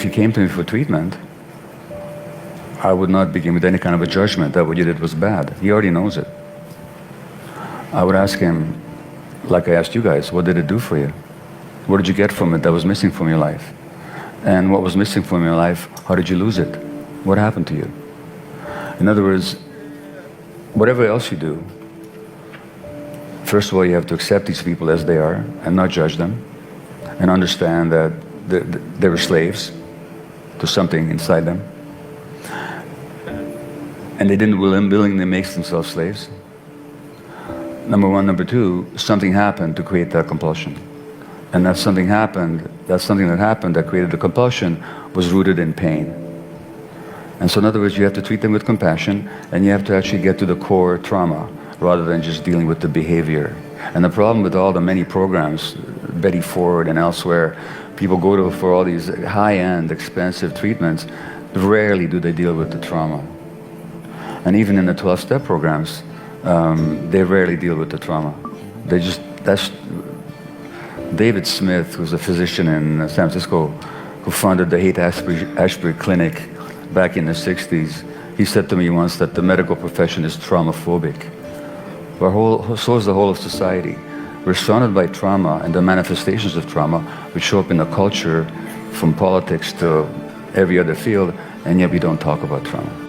he came to me for treatment, I would not begin with any kind of a judgment that what you did was bad. He already knows it. I would ask him, like I asked you guys, what did it do for you? What did you get from it that was missing from your life? And what was missing from your life, how did you lose it? What happened to you? In other words, whatever else you do, first of all, you have to accept these people as they are and not judge them, and understand that they were slaves to something inside them. And they didn't willingly make themselves slaves. Number one. Number two, something happened to create that compulsion. And that something that happened that created the compulsion was rooted in pain. And so in other words, you have to treat them with compassion, and you have to actually get to the core trauma, rather than just dealing with the behavior. And the problem with all the many programs, Betty Ford and elsewhere, people go to for all these high-end, expensive treatments, rarely do they deal with the trauma. And even in the 12-step programs, they rarely deal with the trauma. That's David Smith, who's a physician in San Francisco, who founded the Haight-Ashbury Clinic back in the 60s. He said to me once that the medical profession is trauma-phobic. So is the whole of society. We're surrounded by trauma and the manifestations of trauma, which show up in the culture, from politics to every other field, and yet we don't talk about trauma.